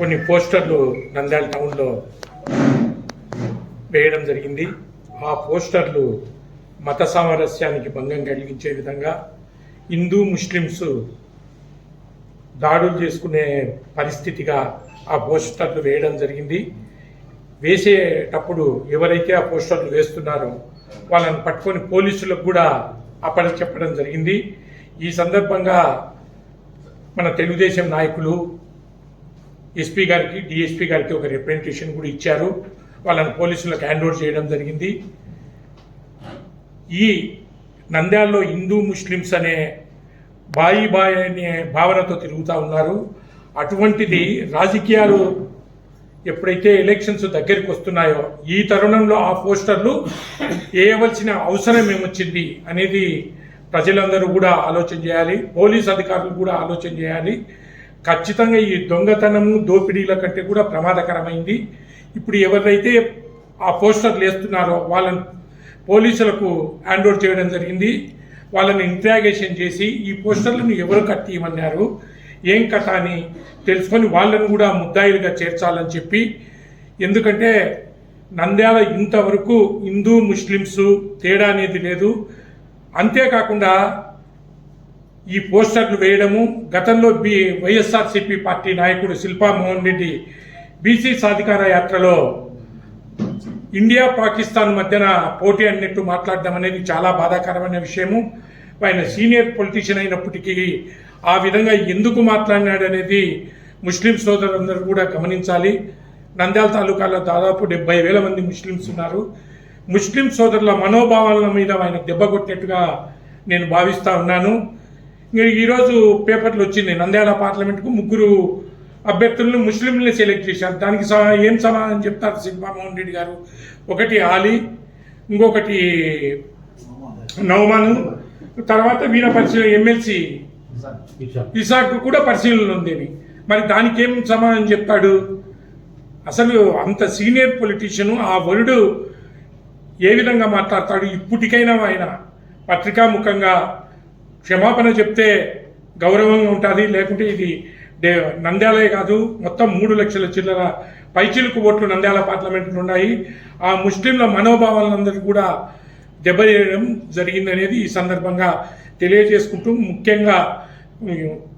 కొన్ని పోస్టర్లు నంద్యాల టౌన్లో వేయడం జరిగింది. ఆ పోస్టర్లు మత సామరస్యానికి భంగం కలిగించే విధంగా హిందూ ముస్లిమ్స్ దాడులు చేసుకునే పరిస్థితిగా ఆ పోస్టర్లు వేయడం జరిగింది. వేసేటప్పుడు ఎవరైతే ఆ పోస్టర్లు వేస్తున్నారో వాళ్ళని పట్టుకొని పోలీసులకు కూడా చెప్పడం జరిగింది. ఈ సందర్భంగా మన తెలుగుదేశం నాయకులు ఎస్పీ గారికి, డిఎస్పీ గారికి ఒక రిప్రజెంటేషన్ కూడా ఇచ్చారు. వాళ్ళని పోలీసులకు హ్యాండ్ ఓవర్ చేయడం జరిగింది. ఈ నంద్యాలలో హిందూ ముస్లిమ్స్ అనే బాయి అనే భావనతో తిరుగుతూ ఉన్నారు. అటువంటిది రాజకీయాలు ఎప్పుడైతే ఎలక్షన్స్ దగ్గరికి వస్తున్నాయో ఈ తరుణంలో ఆ పోస్టర్లు వేయవలసిన అవసరం ఏమొచ్చింది అనేది ప్రజలందరూ కూడా ఆలోచన చేయాలి. పోలీస్ అధికారులు కూడా ఆలోచన చేయాలి. ఖచ్చితంగా ఈ దొంగతనము, దోపిడీల కంటే కూడా ప్రమాదకరమైంది. ఇప్పుడు ఎవరైతే ఆ పోస్టర్లు వేస్తున్నారో వాళ్ళని పోలీసులకు హ్యాండ్ ఓవర్ చేయడం జరిగింది. వాళ్ళని ఇంట్రాగేషన్ చేసి ఈ పోస్టర్లను ఎవరు కట్టియమన్నారు, ఏం కథ అని తెలుసుకొని వాళ్ళని కూడా ముద్దాయిలుగా చేర్చాలని చెప్పి, ఎందుకంటే నంద్యాల ఇంతవరకు హిందూ ముస్లిమ్స్ తేడా అనేది లేదు. అంతేకాకుండా ఈ పోస్టర్లు వేయడము, గతంలో వైఎస్ఆర్సీపీ పార్టీ నాయకుడు శిల్పా మోహన్ రెడ్డి బీసీ సాధికార యాత్రలో ఇండియా పాకిస్తాన్ మధ్యన పోటీ అన్నట్టు మాట్లాడడం అనేది చాలా బాధాకరమైన విషయము. ఆయన సీనియర్ పొలిటీషియన్ అయినప్పటికీ ఆ విధంగా ఎందుకు మాట్లాడినాడు అనేది ముస్లిం సోదరులందరూ కూడా గమనించాలి. నంద్యాల తాలూకాలో దాదాపు 70,000 మంది ముస్లిమ్స్ ఉన్నారు. ముస్లిం సోదరుల మనోభావాల మీద ఆయన దెబ్బ కొట్టినట్టుగా నేను భావిస్తూ ఉన్నాను. ఈరోజు పేపర్లు వచ్చింది, నంద్యాల పార్లమెంట్కు 3 అభ్యర్థులను ముస్లింలని సెలెక్ట్ చేశారు. దానికి ఏం సమాధానం చెప్తారు శిల్పా మోహన్ రెడ్డి గారు? ఒకటి ఆలీ, ఇంకొకటి నౌమాను, తర్వాత వీణ పరిశీలన ఎమ్మెల్సీ ఇసాక్ కూడా పరిశీలన ఉందని. మరి దానికి ఏం సమాధానం చెప్తాడు? అసలు అంత సీనియర్ పొలిటీషియన్ ఆ వరుడు ఏ విధంగా మాట్లాడతాడు? ఇప్పటికైనా ఆయన పత్రికాముఖంగా క్షమాపణ చెప్తే గౌరవంగా ఉంటుంది. లేకుంటే ఇది నంద్యాలే కాదు, మొత్తం 3 లక్షల చిల్లర పైచిలుకు ఓట్లు నంద్యాల పార్లమెంట్లో ఉన్నాయి. ఆ ముస్లింల మనోభావాలందరూ కూడా దెబ్బతీయడం జరిగిందనేది ఈ సందర్భంగా తెలియజేసుకుంటూ, ముఖ్యంగా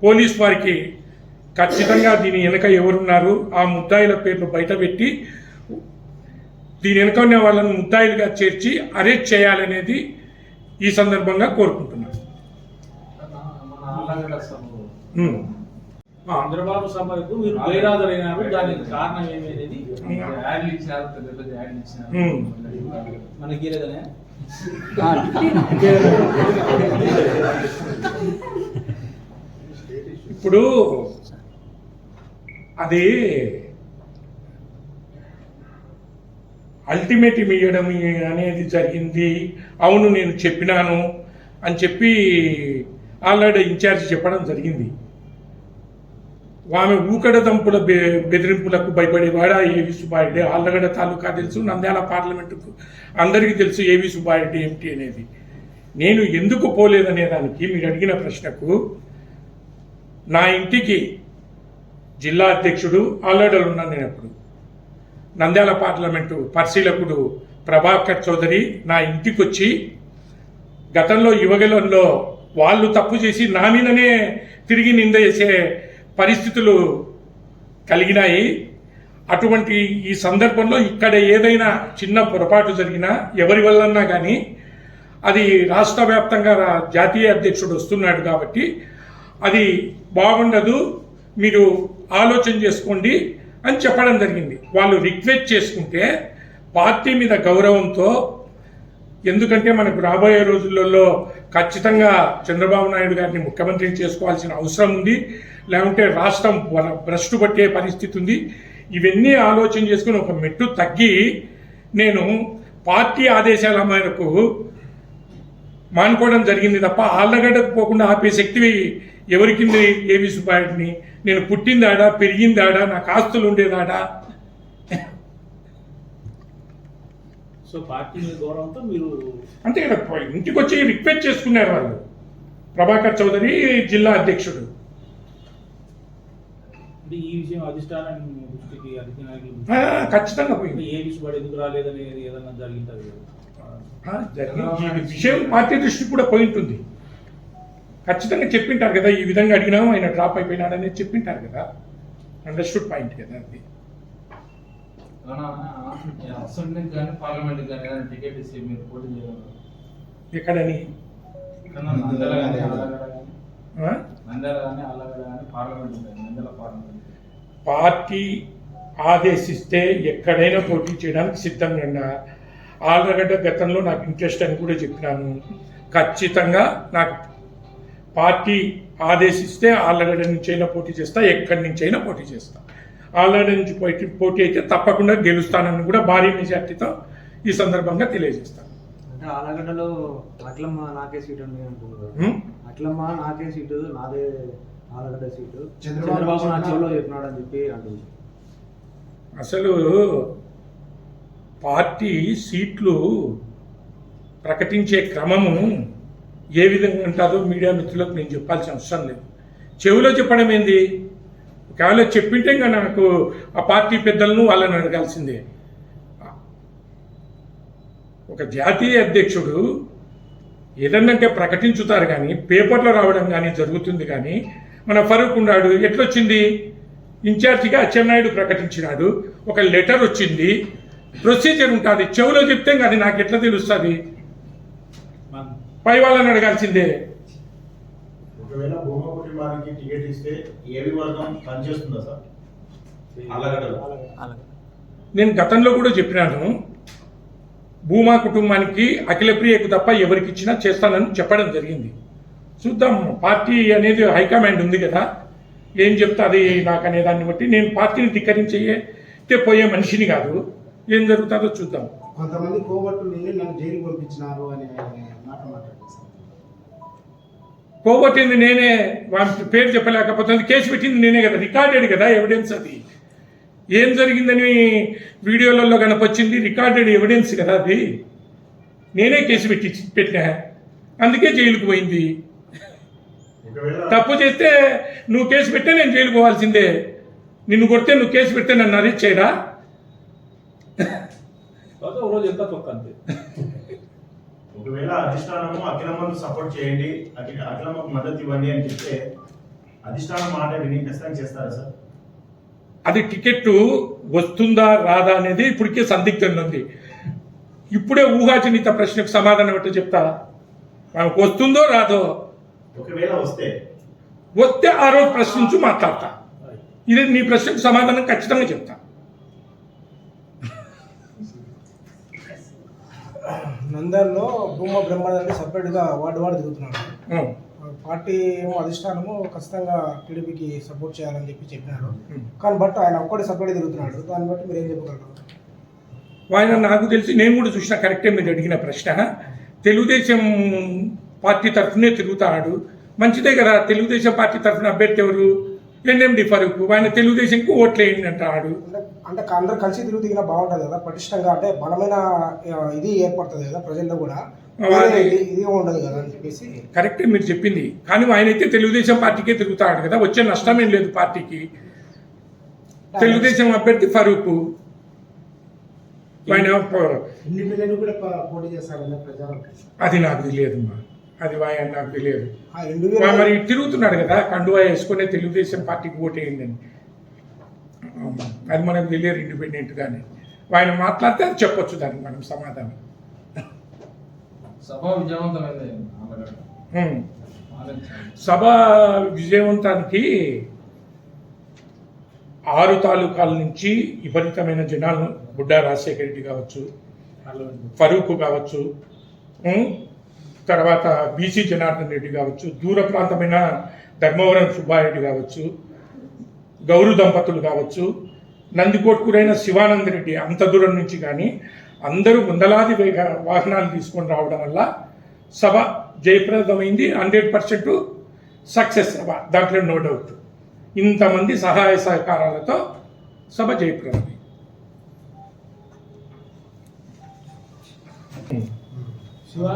పోలీస్ వారికి ఖచ్చితంగా దీని వెనుక ఎవరున్నారు, ఆ ముద్దాయిల పేర్లు బయటపెట్టి దీని వెనుక ఉన్న వాళ్ళని ముద్దాయిలుగా చేర్చి అరెస్ట్ చేయాలనేది ఈ సందర్భంగా కోరుకుంటున్నాను. చంద్రబాబు సభకు మీరు గైరాజరైనారు, దానికి కారణం ఏమనేది యాడ్లు ఇచ్చినారు, పెద్ద యాడ్లు ఇచ్చినారు మనకి లేదనే. ఇప్పుడు అది అల్టిమేటం ఇవ్వడం అనేది జరిగింది. అవును నేను చెప్పినాను అని చెప్పి ఆల్రెడీ ఇన్ఛార్జ్ చెప్పడం జరిగింది. ఆమె ఊకడ దంపుల బెదిరింపులకు భయపడేవాడా ఏవి సుబ్బారెడ్డి? ఆళ్ళగడ్డ తాలూకా తెలుసు, నంద్యాల పార్లమెంటుకు అందరికీ తెలుసు ఏవి సుబ్బారెడ్డి ఏమిటి అనేది. నేను ఎందుకు పోలేదనే దానికి మీరు అడిగిన ప్రశ్నకు, నా ఇంటికి జిల్లా అధ్యక్షుడు ఆళ్ళగడ్డలో ఉన్నాను నేను. అప్పుడు నంద్యాల పార్లమెంటు పరిశీలకుడు ప్రభాకర్ చౌదరి నా ఇంటికి వచ్చి, గతంలో యువగలంలో వాళ్ళు తప్పు చేసి నా మీదనే తిరిగి నింద చేసే పరిస్థితులు కలిగినాయి. అటువంటి ఈ సందర్భంలో ఇక్కడ ఏదైనా చిన్న పొరపాటు జరిగినా ఎవరి వల్లన్నా కానీ అది రాష్ట్ర వ్యాప్తంగా జాతీయ అధ్యక్షుడు వస్తున్నాడు కాబట్టి అది బాగుండదు, మీరు ఆలోచన చేసుకోండి అని చెప్పడం జరిగింది. వాళ్ళు రిక్వెస్ట్ చేసుకుంటే పార్టీ మీద గౌరవంతో, ఎందుకంటే మనకు రాబోయే రోజులలో ఖచ్చితంగా చంద్రబాబు నాయుడు గారిని ముఖ్యమంత్రిని చేసుకోవాల్సిన అవసరం ఉంది, లేకుంటే రాష్ట్రం భ్రష్టు పట్టే పరిస్థితి ఉంది. ఇవన్నీ ఆలోచన చేసుకుని ఒక మెట్టు తగ్గి నేను పార్టీ ఆదేశాల మేరకు మానుకోవడం జరిగింది తప్ప ఆళ్ళగడ్డకు పోకుండా ఆపే శక్తి ఎవరికింది ఏవి సుబ్బారెడ్డిని? నేను పుట్టిందాడా, పెరిగిందాడా, నాకు ఆస్తులు ఉండేదాడా? సో పార్టీ గౌరవంతో మీరు అంతే కదా, ఇంటికి వచ్చి రిక్వెస్ట్ చేసుకున్నారు వాళ్ళు. ప్రభాకర్ చౌదరి జిల్లా అధ్యక్షుడు అంటే ఈ విషయం అధిష్టానం దృష్టికి అధిక నాయకుల ఆ, దృష్టికి ఖచ్చితంగా పోయింది. ఏ విషయం వాడు ఎందుకు రాలేదనేది ఏదన్నా జరిగింది కదా. ఈ విషయం పార్టీ దృష్టికి కూడా పోయి ఉంటుంది. ఖచ్చితంగా చెప్పింటారు కదా, ఈ విధంగా అడిగినాము ఆయన డ్రాప్ అయిపోయినాడనేది చెప్పింటారు కదా. అండర్స్టూడ్ పాయింట్ కదా అది. అసెంబ్లీకి కానీ పార్లమెంట్కి కానీ ఏదైనా టికెట్ ఇస్తే మీరు పోటీ చేయగలరు? ఎక్కడని నంద్యాల కానీ అల్లగడ్డ కానీ ఆ? నంద్యాల కానీ అల్లగడ్డ కానీ పార్లమెంట్ ఉంటుంది. నంద్యాల పార్లమెంట్ పార్టీ ఆదేశిస్తే ఎక్కడైనా పోటీ చేయడానికి సిద్ధంగా ఉన్నా. ఆళ్ళగడ్డ గతంలో నాకు ఇంట్రెస్ట్ అని కూడా చెప్పినాను. ఖచ్చితంగా నాకు పార్టీ ఆదేశిస్తే ఆళ్ళగడ్డ నుంచి అయినా పోటీ చేస్తా, ఎక్కడి నుంచి అయినా పోటీ చేస్తా. ఆళ్ళగడ్డ నుంచి పోటీ అయితే తప్పకుండా గెలుస్తానని కూడా భారీ మెజార్టీతో ఈ సందర్భంగా తెలియజేస్తాను. అంటే ఆలగడ్డలో అట్లమ్మ నాకే సీటు ఉంది అంటున్నారు. అట్లమ్మ నాకే సీటు, నాదే ఆలగడ్డ సీటు, చంద్రబాబు నా చెవులో చెప్పినాడు అని చెప్పి అంటుంది. అసలు పార్టీ సీట్లు ప్రకటించే క్రమము ఏ విధంగా ఉంటుందో మీడియా మిత్రులకు నేను చెప్పాల్సిన అవసరం లేదు. చెవిలో చెప్పడం ఏంది? ఒకవేళ చెప్పింటే ఇంకా నాకు ఆ పార్టీ పెద్దలను వాళ్ళని అడగాల్సిందే. ఒక జాతీయ అధ్యక్షుడు ఏదన్నంటే ప్రకటించుతారు కానీ పేపర్లో రావడం కానీ జరుగుతుంది. కానీ మన ఫరూక్ ఉన్నాడు, ఎట్లొచ్చింది? ఇన్ఛార్జిగా అచ్చెన్నాయుడు ప్రకటించినాడు, ఒక లెటర్ వచ్చింది, ప్రొసీజర్ ఉంటుంది. చెవిలో చెప్తే అది నాకు ఎట్లా తెలుస్తుంది? పై వాళ్ళని అడగాల్సిందే. ఒకవేళ భూమా కుటుంబానికి టికెట్ ఇస్తే ఏవి వర్గం పనిచేస్తుందా సార్? అల్లగడ్డలో నేను గతంలో కూడా చెప్పినాను, భూమా కుటుంబానికి అఖిలప్రియకు తప్ప ఎవరికి ఇచ్చినా చేస్తానని చెప్పడం జరిగింది. చూద్దాం, పార్టీ అనేది హైకమాండ్ ఉంది కదా, ఏం చెప్తాది నాకు అనే దాన్ని బట్టి. నేను పార్టీని ధిక్కరించే పోయే మనిషిని కాదు, ఏం జరుగుతుందో చూద్దాం. కొంతమంది కోవట్టులు నన్ను జైలుకి పంపించినారు అనే మాట మాట్లాడారు. పోగొట్టింది నేనే, వాటి పేరు చెప్పలేకపోతే కేసు పెట్టింది నేనే కదా, రికార్డెడ్ కదా ఎవిడెన్స్. అది ఏం జరిగిందని వీడియోలలో కనపచ్చింది, రికార్డెడ్ ఎవిడెన్స్ కదా అది. నేనే కేసు పెట్టినా, అందుకే జైలుకు పోయింది. తప్పు చేస్తే నువ్వు కేసు పెడితే నేను జైలుకు పోవాల్సిందే. నిన్ను కొడితే నువ్వు కేసు పెడితే నన్ను అరెస్ట్ చేయరా? ఒక రోజు ఎంత తొక్క అంతే. ఒకవేళ అధిష్టానము అఖిలమ్మను సపోర్ట్ చేయండి, అఖిలమ్మకు మద్దతు ఇవ్వండి అని చెప్తే అధిష్టానం మాట విని ఖచ్చితంగా చేస్తారా సార్? అది టికెట్ వస్తుందా రాదా అనేది ఇప్పటికే సందిగ్ధంగా ఉంది. ఇప్పుడే ఊహాజనిత ప్రశ్నకు సమాధానం ఏంటో చెప్తా. మనకు వస్తుందో రాదో, ఒకవేళ వస్తే ఆ రోజు ప్రశ్నించు మాట్లాడతా. ఇది నీ ప్రశ్నకు సమాధానం ఖచ్చితంగా చెప్తా. నంద్యాలలో భూమా బ్రహ్మానంద సపరేట్గా వార్డు తిరుగుతున్నాడు. పార్టీ ఏమో అధిష్టానము ఖచ్చితంగా టీడీపీకి సపోర్ట్ చేయాలని చెప్పినారు. కానీ బట్ ఆయన ఒక్కడే సపరేట్ తిరుగుతున్నాడు. దాన్ని బట్టి మీరు ఏం చెప్పగలరు? ఆయన నాకు తెలిసి నేను కూడా చూసిన కరెక్టే మీరు అడిగిన ప్రశ్న. తెలుగుదేశం పార్టీ తరఫునే తిరుగుతాడు, మంచిదే కదా. తెలుగుదేశం పార్టీ తరఫున అభ్యర్థి ఎవరు? ఎన్ఎండి ఫరూక్. ఆయన తెలుగుదేశంకు ఓట్లు వేయండి అంటాడు. అంటే అందరు కలిసి తిరిగినా బాగుంటుంది కదా, పటిష్టంగా అంటే బలమైన ఇది ఏర్పడుతుంది కదా ప్రజల్లో కూడా, ఇది ఉండదు కదా అని చెప్పేసి. కరెక్టే మీరు చెప్పింది. కానీ ఆయన అయితే తెలుగుదేశం పార్టీకే తిరుగుతాడు కదా, వచ్చే నష్టమేం లేదు పార్టీకి. తెలుగుదేశం అభ్యర్థి ఫరూక్. ఆయన ఇండిపెండెంట్ కూడా పోటీ చేస్తారన్న ప్రచారం. అది నాకు తెలియదు, అది ఆయన నాకు తెలియదు. ఆ 2000 మరి తిరుగుతున్నాడు కదా కండువా వేసుకునే తెలుగుదేశం పార్టీకి ఓటేయండి అని. అది మనకు తెలియదు ఇండిపెండెంట్ గానే. ఆయన మాట్లాడితే అది చెప్పొచ్చు, దానికి మనం సమాధానం. సభ విజయవంతమైంది. సభ విజయవంతానికి 6 తాలూకాల నుంచి విపరీతమైన జనాలు, బుడ్డా రాజశేఖర రెడ్డి కావచ్చు, ఫరూక్ కావచ్చు, తర్వాత బీసీ జనార్దన్ రెడ్డి కావచ్చు, దూర ప్రాంతమైన ధర్మవరం సుబ్బారెడ్డి కావచ్చు, గౌరు దంపతులు కావచ్చు, నందికోట్కూరైన శివానంద రెడ్డి, అంత దూరం నుంచి కానీ అందరూ వందలాది వాహనాలు తీసుకొని రావడం వల్ల సభ జయప్రదమైంది. 100% సక్సెస్ సభ, దాంట్లో నో డౌట్. ఇంతమంది సహాయ సహకారాలతో సభ జయప్రదమైంది. శివ